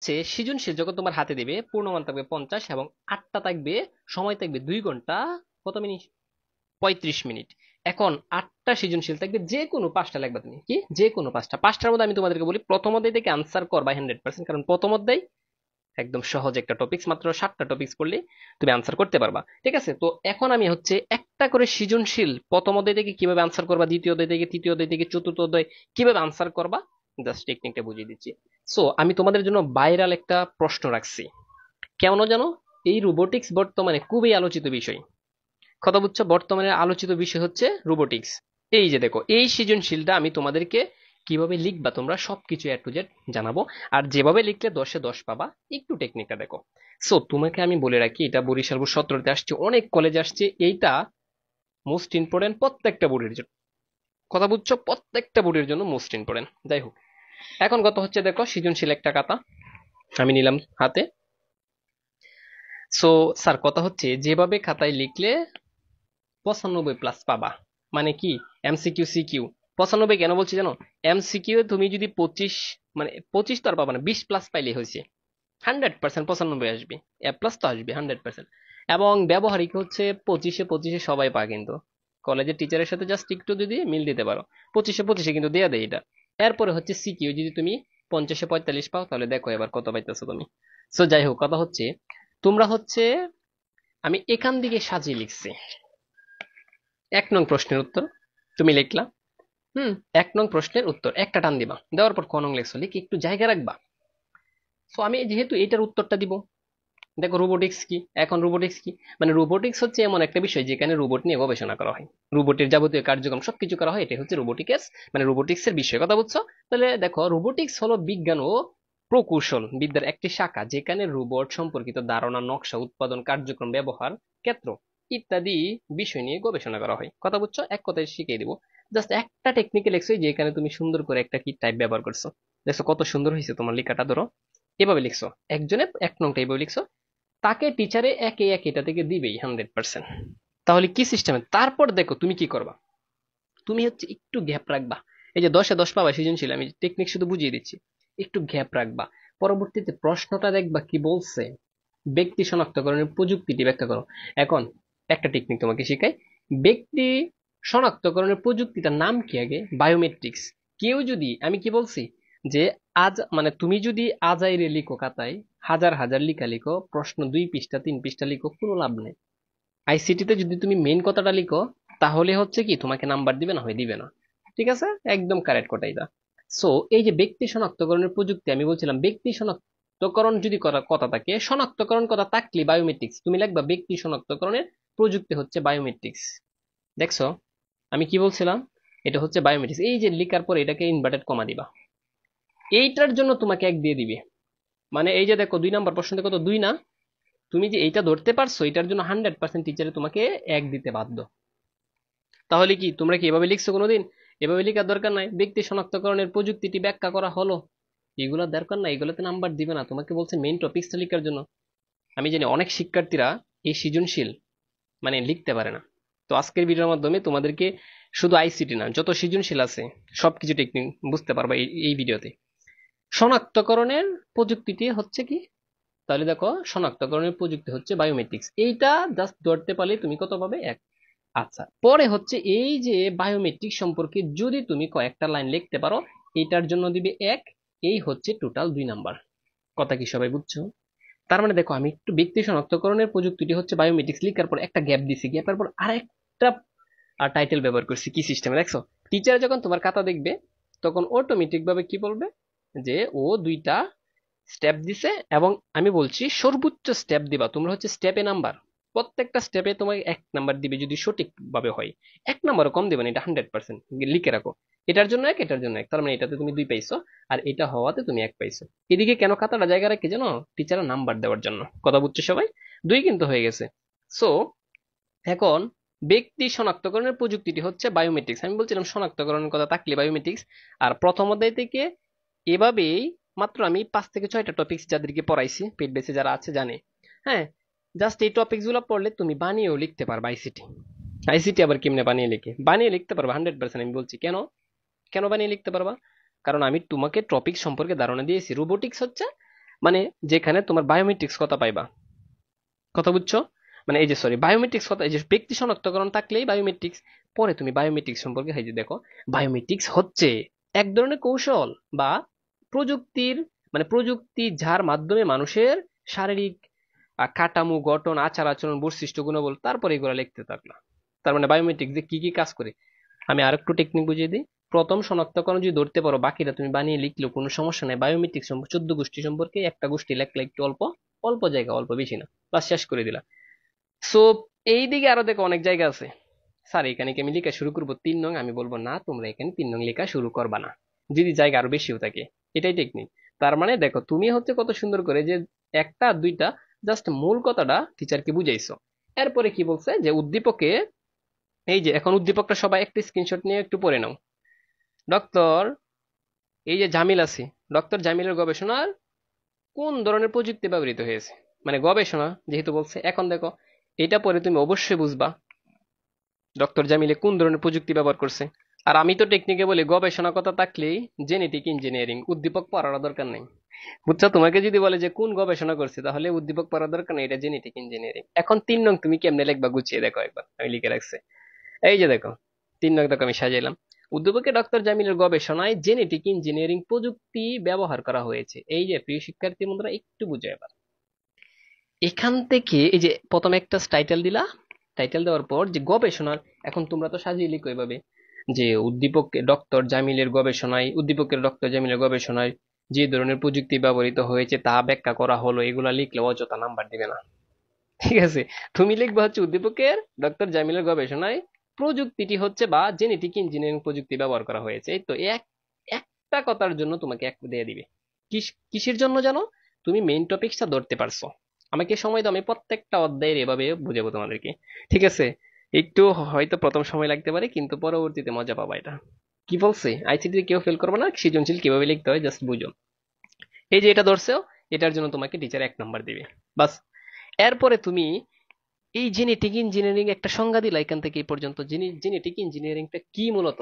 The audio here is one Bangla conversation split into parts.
হচ্ছে সৃজনশীল যখন তোমার হাতে দিবে পূর্ণমান থাকবে 50 এবং 8টা থাকবে, সময় থাকবে 2 ঘন্টা কত মিনিট, 35 মিনিট। এখন 8টা সৃজনশীল থাকবে, যে কোনো 5টা লিখবা তুমি, কি যে কোনো 5টা। 5টার মধ্যে আমি তোমাদেরকে বলি প্রথম অধ্যায় থেকে আনসার করবা 100%, কারণ প্রথম অধ্যায় একদম সহজ একটা টপিকস, মাত্র 7টা টপিকস পড়লে তুমি আনসার করতে পারবা। ঠিক আছে, তো এখন আমি হচ্ছে একটা করে সৃজনশীল প্রথম অধ্যায় থেকে কিভাবে আনসার করবা, দ্বিতীয় অধ্যায় থেকে, তৃতীয় অধ্যায় থেকে, চতুর্থ অধ্যায় কিভাবে আনসার করবা, জাস্ট টেকনিকটা বুঝিয়ে দিচ্ছি। সো আমি তোমাদের জন্য ভাইরাল একটা প্রশ্ন রাখছি, কেমন জানো? এই রোবোটিক্স বর্তমানে খুবই আলোচিত বিষয়। কথা বুঝছো, বর্তমানে আলোচিত বিষয় হচ্ছে রোবোটিক্স। এই যে দেখো, এই সৃজনশীলটা আমি তোমাদেরকে কিভাবে লিখবা তোমরা সবকিছু এ টু জেড জানাবো। আর যেভাবে লিখলে 10-এ 10 পাবা, একটু টেকনিকটা দেখো। সো তোমাকে আমি বলে রাখি, এটা বরিশাল বোর্ড 17তে আসছে, অনেক কলেজ আসছে, এইটা মোস্ট ইম্পর্টেন্ট প্রত্যেকটা বোর্ডের জন্য। কথা বুঝছো, প্রত্যেকটা বোর্ডের জন্য মোস্ট ইম্পর্টেন্ট। যাই হোক, এখন কথা হচ্ছে দেখো, সৃজনশীল একটা খাতা আমি নিলাম হাতে। সো স্যার, কথা হচ্ছে যেভাবে খাতায় লিখলে 95+ পাবা, মানে কি এমসিকিউ সিকিউ। 95 কেন বলছি জানো? এমসিকিউ তুমি যদি 25, মানে 25 তো আর পাবা না, 20+ পাইলে হয়েছে, 100% 95 আসবে, A+ তো আসবে 100%। এবং ব্যবহারিক হচ্ছে 25-এ 25 সবাই পায়, কিন্তু কলেজের টিচারের সাথে জাস্ট একটু যদি মিল দিতে পারো, 25-এ 25 কিন্তু দেয়া দেয় এটা। এরপরে হচ্ছে সিকিউ, যদি তুমি 50-এ 45 পাও, তাহলে দেখো এবার কত পাইতেছো তুমি। সো যাই হোক, কথা হচ্ছে তোমরা হচ্ছে, আমি এখান দিকে সাজিয়ে লিখছি। 1 নং প্রশ্নের উত্তর তুমি লিখলা। হুম, 1 নং প্রশ্নের উত্তর একটা টান দিবা, দেওয়ার পর ক নং লেখছো, লিখে একটু জায়গা রাখবা। তো আমি যেহেতু এটার উত্তরটা দিব, দেখো রোবোটিক্স কি। এখন রোবোটিক্স কি, মানে রোবোটিক্স হচ্ছে এমন একটা বিষয় যেখানে রোবট নিয়ে গবেষণা করা হয়, রোবটের যাবতীয় কার্যক্রম সবকিছু করা হয়, এটা হচ্ছে রোবোটিক্স, মানে রোবোটিক্স এর বিষয়। কথা বুঝছো? তাহলে দেখো, রোবোটিক্স হলো বিজ্ঞান ও প্রকৌশল বিদ্যার একটি শাখা, যেখানে রোবট সম্পর্কিত ধারণা, নকশা, উৎপাদন, কার্যক্রম, ব্যবহার ক্ষেত্র ইত্যাদি বিষয় নিয়ে গবেষণা করা হয়। কথা বুঝছো? এক কথায় শিখিয়ে দিব, জাস্ট একটা টেকনিকে লেখছো, যেখানে তুমি সুন্দর করে একটা কি টাইপ ব্যবহার করছো। দেখছো কত সুন্দর হয়েছে তোমার লেখাটা, ধরো এভাবে লিখছো, একজনে 1 নংটা এইভাবে লিখছো, তাকে টিচারে একে এক এটা থেকে দিবেই 100%। তাহলে কি সিস্টেমে, তারপর দেখো তুমি কি করবা, তুমি হচ্ছে একটু গ্যাপ রাখবা। এই যে 10-এ 10 পাবা সৃজনশীল, আমি টেকনিক শুধু বুঝিয়ে দিচ্ছি, একটু গ্যাপ রাখবা। পরবর্তীতে প্রশ্নটা দেখবা কি বলছে, ব্যক্তি শনাক্তকরণের প্রযুক্তিটি ব্যাখ্যা করো। এখন একটা টেকনিক তোমাকে শিখাই, ব্যক্তি শনাক্তকরণের প্রযুক্তিটার নাম কি আগে? বায়োমেট্রিক্স। কেউ যদি, আমি কি বলছি যে আজ, মানে তুমি যদি আজাইরে লিখো খাতায়, হাজার হাজার লিখা লিখো, প্রশ্ন 2 পৃষ্ঠা 3 পৃষ্ঠা লিখো, কোনো লাভ নেই। আইসিটিতে যদি তুমি মেইন কথাটা লিখো, তাহলে হচ্ছে কি তোমাকে নাম্বার দিবে, না হয় দিবে না। ঠিক আছে, একদম কারেক্ট কথাই দা। সো এই যে ব্যক্তি শনাক্তকরণের প্রযুক্তি, আমি বলছিলাম ব্যক্তি শনাক্তকরণ যদি করা কথা থাকে, শনাক্তকরণ কথা থাকলে বায়োমেট্রিক্স তুমি লিখবা, ব্যক্তি শনাক্তকরণের প্রযুক্তি হচ্ছে বায়োমেট্রিক্স। দেখছো আমি কি বলছিলাম? এটা হচ্ছে বায়োমেট্রিক্স। এই যে লিখার পরে এটাকে ইনভার্টেড কমা দিবা, এইটার জন্য তোমাকে 1 দিয়ে দিবে। মানে এই যে দেখো 2 নাম্বার প্রশ্ন কত, 2 না? তুমি যে এইটা ধরতে পারছো, এটার জন্য 100% টিচারে তোমাকে 1 দিতে বাধ্য। তাহলে কি তোমরা কি এভাবে লিখছো কোনোদিন? এভাবে লেখার দরকার নাই, ব্যক্তি শনাক্তকরণের প্রযুক্তিটি ব্যাখ্যা করা হলো, এগুলো দরকার নাই, এগুলোতে নাম্বার দিবে না, তোমাকে বলছে মেইন টপিকসটা লেখার জন্য। আমি জানি অনেক শিক্ষার্থীরা এই সৃজনশীল মানে লিখতে পারে না। তো আজকের ভিডিওর মাধ্যমে তোমাদেরকে শুধু আইসিটি না, যত সৃজনশীল আছে সবকিছু টেকনিক বুঝতে পারবে এই ভিডিওতে। শনাক্তকরণের প্রযুক্তিটি হচ্ছে কি, তাহলে দেখো শনাক্তকরণের প্রযুক্তি হচ্ছে বায়োমেট্রিক্স, এইটা জাস্ট ধরতে পারলে তুমি কত পাবে? 1। আচ্ছা, পরে হচ্ছে এই যে বায়োমেট্রিক সম্পর্কে যদি তুমি কয়েকটা লাইন লিখতে পারো, এটার জন্য দিবে 1। এই হচ্ছে টোটাল 2 নাম্বার। কথা কি সবাই বুঝছো? তার মানে দেখো, আমি একটু ব্যক্তি শনাক্তকরণের প্রযুক্তিটি হচ্ছে বায়োমেট্রিক্স লিখার পর একটা গ্যাপ দিছি, গ্যাপের পর আরেকটা টাইটেল ব্যবহার করছি, কি সিস্টেমে দেখছো? টিচার যখন তোমার খাতা দেখবে, তখন অটোমেটিক ভাবে কি বলবে, যে ও 2টা স্টেপ দিছে, এবং আমি বলছি সর্বোচ্চ স্টেপ দিবা তোমরা হচ্ছে স্টেপে নাম্বার, প্রত্যেকটা স্টেপে তোমাকে 1 নাম্বার দিবে যদি সঠিক ভাবে হয়। 1 নাম্বারও কম দিবে না, এটা 100% লিখে রাখো। এটার জন্য 1, এটার জন্য 1, তার মানে এটাতে তুমি 2 পাইছো, আর এটা হওয়াতে তুমি 1 পাইছো। এদিকে কেন খাতাটা জায়গা রাখে জানো? টিচার নাম্বার দেওয়ার জন্য। কথা বুঝছো সবাই? 2 কিন্তু হয়ে গেছে। সো এখন ব্যক্তি শনাক্তকরণের প্রযুক্তিটি হচ্ছে বায়োমেট্রিক্স, আমি বলছিলাম শনাক্তকরণের কথা থাকলে বায়োমেট্রিক্স। আর প্রথম অধ্যায় থেকে এভাবেই মাত্র আমি 5 থেকে 6টা টপিক্স যাদেরকে পড়াইছি, পেড বেসে যারা আছে জানে। হ্যাঁ, জাস্ট এই টপিকস গুলো পড়লে তুমি বানিয়েও লিখতে পারবে আইসিটি। আইসিটি আবার কেমনে বানিয়ে লিখে, বানিয়ে লিখতে পারবে 100%। আমি বলছি কেন, কেন বানিয়ে লিখতে পারবা? কারণ আমি তোমাকে টপিক সম্পর্কে ধারণা দিয়েছি। রোবোটিক্স হচ্ছে মানে যেখানে তোমার বায়োমেট্রিক্স কথা পাইবা, কথা বুঝছো? মানে এই যে সরি বায়োমেট্রিক্স কথা, এই যে ব্যক্তি শনাক্তকরণ থাকলেই বায়োমেট্রিক্স। পরে তুমি বায়োমেট্রিক্স সম্পর্কে এই যে দেখো, বায়োমেট্রিক্স হচ্ছে এক ধরনের কৌশল বা প্রযুক্তির, মানে প্রযুক্তি যার মাধ্যমে মানুষের শারীরিক কাঠামো, গঠন, আচার আচরণ, বৈশিষ্ট্য, গুণবল, তারপরে এগুলো লিখতে থাকলাম। তার মানে বায়োমেট্রিক্স যে কি কি কাজ করে আমি আরেকটু টেকনিক বুঝিয়ে দিই। প্রথম শনাক্তকরণ যদি ধরতে পারো, বাকিটা তুমি বানিয়ে লিখলেও কোনো সমস্যা নেই। বায়োমেট্রিক সম্পর্কে 14 গোষ্ঠী সম্পর্কে একটা গোষ্ঠী লেখলে একটু অল্প, অল্প জায়গা, অল্প বেশি না, বাস শেষ করে দিলা। সো এই দিকে আরো দেখো অনেক জায়গা আছে। স্যার এখানে কি আমি লেখা শুরু করবো 3 নং? আমি বলবো না, তোমরা এখানে 3 নং লেখা শুরু করবা না, যদি জায়গা আরো বেশিও থাকে। এটাই টেকনিক। তার মানে দেখো তুমি হচ্ছে কত সুন্দর করে যে একটা দুইটা জাস্ট মূল কথাটা টিচারকে বুঝাইছো। এরপরে কি বলছে যে উদ্দীপকে, এই যে এখন উদ্দীপকটা সবাই একটা স্ক্রিনশট নিয়ে একটু পড়ে নাও। ডক্টর, এই যে জামিল আছে, ডক্টর জামিলের গবেষণার কোন ধরনের প্রযুক্তি ব্যবহৃত হয়েছে, মানে গবেষণা যেহেতু বলছে, এখন দেখো এটা পরে তুমি অবশ্যই বুঝবা ডক্টর জামিলে কোন ধরনের প্রযুক্তি ব্যবহার করছে। আর আমি তো টেকনিকে বলি গবেষণা কথা থাকলেই জেনেটিক ইঞ্জিনিয়ারিং, উদ্দীপক পড়ার দরকার নেই। বুঝছো? তোমাকে যদি বলে যে কোন গবেষণা করছে, তাহলে উদ্দীপক পড়ার দরকার নেই, এটা জেনেটিক ইঞ্জিনিয়ারিং। এখন 3 নং তুমি কেমনে লিখবা গুছিয়ে দেখো একবার, আমি লিখে রাখছি। এই যে দেখো 3 নং দেখো আমি সাজাইলাম, উদ্দীপকে ডক্টর জামিলের গবেষণায় জেনেটিক ইঞ্জিনিয়ারিং প্রযুক্তি ব্যবহার করা হয়েছে। এই যে প্রিয় শিক্ষার্থী বন্ধুরা একটু বুঝে এবার এখান থেকে, এই যে প্রথমে একটা টাইটেল দিলা, টাইটেল দেওয়ার পর যে গবেষণার, এখন তোমরা তো সাজিয়ে লিখো এভাবে যে উদ্দীপক ডক্টর জামিলের গবেষণায়, উদ্দীপকের ডক্টর জামিলের গবেষণায় যে ধরনের প্রযুক্তি ব্যবহৃত হয়েছে তা ব্যাখ্যা করা হলো। এগুলা লিখলে অযথা নাম্বার দিবে না, ঠিক আছে? তুমি লিখবা হচ্ছে উদ্দীপকের ডক্টর জামিলের গবেষণায় প্রযুক্তিটি হচ্ছে বা জেনেটিক ইঞ্জিনিয়ারিং প্রযুক্তি ব্যবহার করা হয়েছে। এই তো একটা কথার জন্য তোমাকে এক দিয়ে দিবে। কিসের জন্য জানো? তুমি মেইন টপিকটা ধরতে পারছো। আমাকে সময় দাও, আমি প্রত্যেকটা অধ্যায়ের এভাবে বুঝাবো তোমাদেরকে, ঠিক আছে? একটু হয়তো প্রথম সময় লাগতে পারে, কিন্তু পরবর্তীতে মজা পাবা। এটা কি বলছে, আইসিটি কেউ ফেল করবে না, সৃজনশীল কিভাবে লিখতে হয় জাস্ট বুঝো। এই যে এটা ধরছো, এটার জন্য তোমাকে টিচার 1 নাম্বার দিবে, বাস। এরপরে তুমি এই জেনেটিক ইঞ্জিনিয়ারিং একটা সংজ্ঞা দিলা এখান থেকে এই পর্যন্ত, জেনেটিক ইঞ্জিনিয়ারিংটা কি মূলত,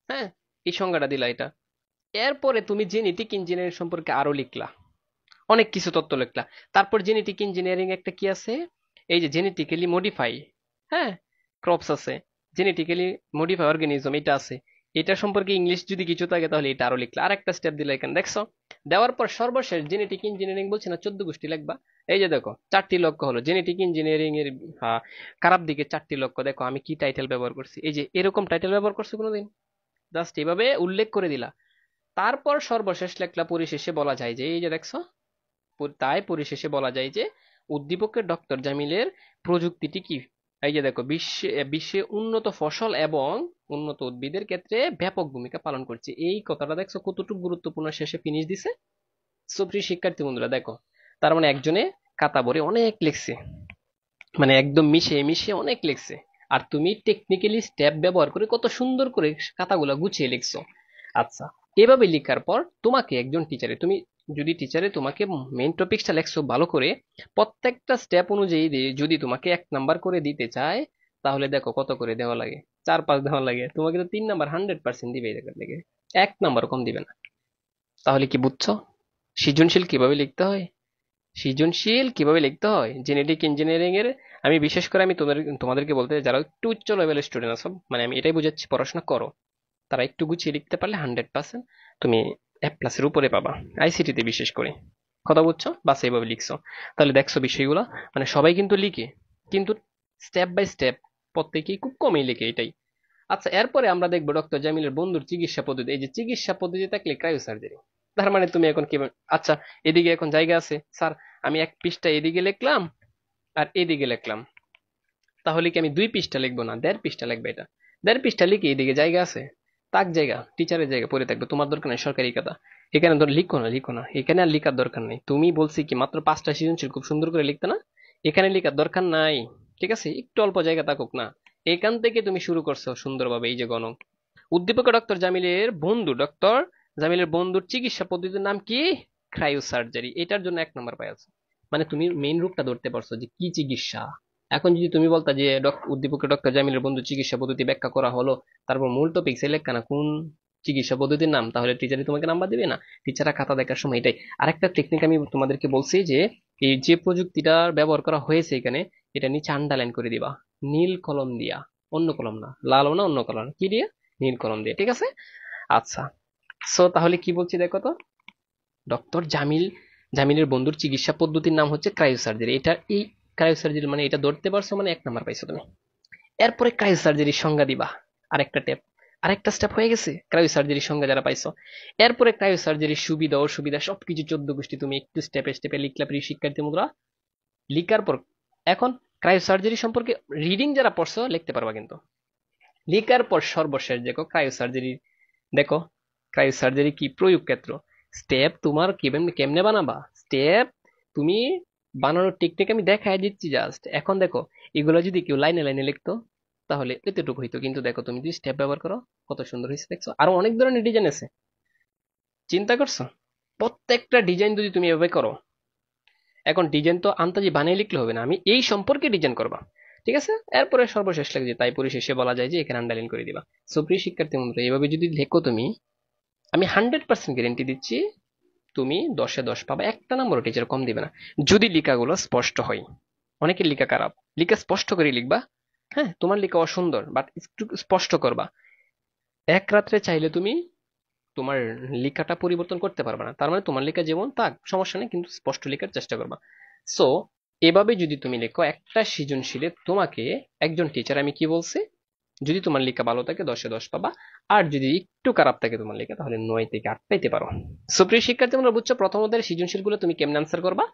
হ্যাঁ, এই সংজ্ঞাটা দিলা এটা। এরপরে তুমি জেনেটিক ইঞ্জিনিয়ারিং সম্পর্কে আরো লিখলা, অনেক কিছু তথ্য লিখলা। তারপর জেনেটিক ইঞ্জিনিয়ারিং একটা কি আছে, এই যে জেনেটিক্যালি মডিফাই, হ্যাঁ, ক্রপস আছে, জেনেটিক্যালি মডিফাই অর্গানিজম এটা আছে। এটা সম্পর্কে ইংলিশ যদি কিছু থাকে তাহলে এটা আরো লিখলা, আর একটা স্টেপ দিলা এখানে, দেখছো? দেওয়ার পর সর্বশেষ জেনেটিক ইঞ্জিনিয়ারিং বলছে না 14 গোষ্ঠী লিখবা। এই যে দেখো 4টি লক্ষ্য হলো জেনেটিক ইঞ্জিনিয়ারিং এর, খারাপ দিকে 4টি লক্ষ্য। দেখো আমি কি টাইটেল ব্যবহার করছি, এই যে এরকম টাইটেল ব্যবহার করছো কোনোদিন? জাস্ট এভাবে উল্লেখ করে দিলা। তারপর সর্বশেষ লেখলা, পরিশেষে বলা যায় যে, এই যে দেখছো, তাই পরিশেষে বলা যায় যে উদ্দীপকের ডক্টর জামিলের প্রযুক্তিটি কি, এই যে দেখো বিশ্বে উন্নত ফসল এবং উন্নত উদ্ভিদের ক্ষেত্রে ব্যাপক ভূমিকা পালন করছে। এই কথাটা দেখছো কতটুকু গুরুত্বপূর্ণ, শেষে ফিনিশ দিছে। সুপ্রিয় শিক্ষার্থী বন্ধুরা দেখো, তার মানে একজনে খাতা ভরে অনেক লিখছে, মানে একদম মিশে মিশে অনেক লিখছে। আর তুমি টেকনিক্যালি স্টেপ ব্যবহার করে কত সুন্দর করে খাতাগুলো গুছিয়ে লিখছো। আচ্ছা, এভাবে লেখার পর তোমাকে একজন টিচারে, তুমি যদি টিচারে তোমাকে মেইন টপিকটা লেখছো ভালো করে, প্রত্যেকটা স্টেপ অনুযায়ী যদি তোমাকে 1 নাম্বার করে দিতে চায়, তাহলে দেখো কত করে দেওয়া লাগে, 4-5 দেওয়া লাগে। তোমাকে তো 3 নাম্বার 100% দিবে, এটার লেগে 1 নাম্বার কম দিবে না। তাহলে কি বুঝছো সৃজনশীল কিভাবে লিখতে হয়? সৃজনশীল কিভাবে লিখতে হয় জেনেটিক ইঞ্জিনিয়ারিং এর, আমি বিশেষ করে আমি তোমাদেরকে বলতে চাই, যারা একটু উচ্চ লেভেলের স্টুডেন্ট আছো, মানে আমি এটাই বুঝাচ্ছি, পড়াশোনা করো, তারা একটু গুছিয়ে লিখতে পারলে 100% তুমি A+-এর উপরে পাবা, আইসিটি তে বিশেষ করে। কথা বুঝছো? বাস এইভাবে লিখছো, তাহলে দেখছো বিষয়গুলো, মানে সবাই কিন্তু লিখে, কিন্তু স্টেপ বাই স্টেপ প্রত্যেকেই খুব কমই লিখে, এটাই। আচ্ছা, এরপরে আমরা দেখবো ডক্টর জামিলের বন্ধুর চিকিৎসা পদ্ধতি। এই যে চিকিৎসা পদ্ধতি থাকলে ক্রায়ো সার্জারি। তার মানে তুমি এখন কি, আচ্ছা এদিকে এখন জায়গা আছে স্যার, আমি 1 পৃষ্ঠা এদিকে লিখলাম আর এদিকে লিখলাম, তাহলে কি আমি 2 পৃষ্ঠা লিখবো না 1.5 পৃষ্ঠা লিখবে? এটা 1.5 পৃষ্ঠা লিখে এদিকে জায়গা আছে, তাক জায়গা টিচারের জায়গা পড়ে থাকবে, তোমার দরকার নেই সরকারি কথা। এখানে ধর লিখো না, লিখো না, এখানে আর লিখার দরকার নেই। তুমি বলছি কি মাত্র 5টা সৃজনশীল খুব সুন্দর করে লিখতে না, এখানে লিখার দরকার নাই, ঠিক আছে? একটু অল্প জায়গা থাকুক না, এখান থেকে তুমি শুরু করছো সুন্দরভাবে। এই যে গণক, উদ্দীপক ডক্টর জামিলের বন্ধুর চিকিৎসা পদ্ধতির নাম কি? Cryo surgery. এটার জন্য 1 নাম্বার পাই আছে। মানে তুমি মেইন রূপটা ধরতে পারছো যে কি চিকিৎসা। এখন যদি তুমি বলতা যে উদ্দীপকের ডক্টর জামিলের বন্ধু চিকিৎসা পদ্ধতি ব্যাখ্যা করা হলো, তারপর মূল টপিক সিলেক্ট না কোন চিকিৎসা পদ্ধতির নাম, তাহলে টিচারই তোমাকে নাম্বার দিবে না? টিচাররা খাতা দেখার সময় এটাই। আরেকটা টেকনিক আমি তোমাদেরকে বলছি যে এই যে প্রযুক্তিটা ব্যবহার করা হয়েছে এখানে, এটা নিচে আন্ডারলাইন করে দিবা নীল কলম দিয়া, অন্য কলম না, লালও না, অন্য কলম না, কি দিয়ে? নীল কলম দিয়ে, ঠিক আছে? আচ্ছা, সো তাহলে কি বলছি দেখো তো, ডক্টর জামিলের বন্ধুর চিকিৎসা পদ্ধতির নাম হচ্ছে ক্রায়োসার্জারি। এটা এই ক্রায়োসার্জারি মানে এটা ধরতে পারছো মানে 1 নাম্বার পাইছো তুমি। এরপরে ক্রায়োসার্জারির সংজ্ঞা দিবা, আরেকটা স্টেপ হয়ে গেছে ক্রায়োসার্জারির সংজ্ঞা যারা পাইছো। এরপরে ক্রায়োসার্জারির সুবিধা অসুবিধা সবকিছু 14 গোষ্ঠী তুমি একটু স্টেপে স্টেপে লিখলা প্রিয় শিক্ষার্থী বন্ধুরা। লিখার পর এখন ক্রায়োসার্জারি সম্পর্কে রিডিং যারা পড়ছো লিখতে পারবা, কিন্তু লিখার পর সর্বশেষ দেখো ক্রায়োসার্জারি, দেখো ক্রায়োসার্জারি কি প্রয়োগ ক্ষেত্র, স্টেপ তোমার কেমনে কেমনে বানাবা, স্টেপ তুমি বানানোর টেকনিক আমি দেখাই দিচ্ছি জাস্ট। এখন দেখো এগুলো যদি কেউ লাইনে লাইনে লিখতো তাহলে এতটুকু হইতো, কিন্তু দেখো তুমি যদি স্টেপ ব্যবহার করো কত সুন্দর হয়েছে, দেখছো? আরো অনেক ধরনের ডিজাইন আছে, চিন্তা করছো? প্রত্যেকটা ডিজাইন যদি তুমি এভাবে করো, এখন ডিজাইন তো আন্তাজি বানিয়ে লিখলে হবে না, আমি এই সম্পর্কে ডিজাইন করবা, ঠিক আছে? এরপরে সর্বশেষ লাগছে, তাই পরিশেষে বলা যায় যে এখানে আন্ডারলাইন করে দিবা। সো প্রিয় শিক্ষার্থী বন্ধুরা, এভাবে যদি লেখো তুমি, আমি 100% গ্যারেন্টি দিচ্ছি তুমি 10-এ 10 পাবা, একটা নাম্বারও টিচার কম দিবে না, যদি লেখাগুলো স্পষ্ট হয়। অনেকের লেখা খারাপ, লেখা স্পষ্ট করে লিখবা। হ্যাঁ, তোমার লেখা অসুন্দর বাট একটু স্পষ্ট করবা। এক রাত্রে চাইলে তুমি তোমার লেখাটা পরিবর্তন করতে পারবে না, তার মানে তোমার লেখা যেমন থাক সমস্যা নেই, কিন্তু স্পষ্ট লেখার চেষ্টা করবা। সো এভাবে যদি তুমি লেখো একটা সৃজনশীলে, তোমাকে একজন টিচার, আমি কি বলছি, যদি তোমার লেখা ভালো থাকে 10-এ 10 পাবা, আর যদি একটু খারাপ থাকে তোমার লেখা তাহলে 9 থেকে 8 পাইতে পারো। সো প্রিয় শিক্ষার্থী, তোমরা বুঝছো প্রথম অধ্যায়ের সৃজনশীল গুলো তুমি কেমন আনসার করবা।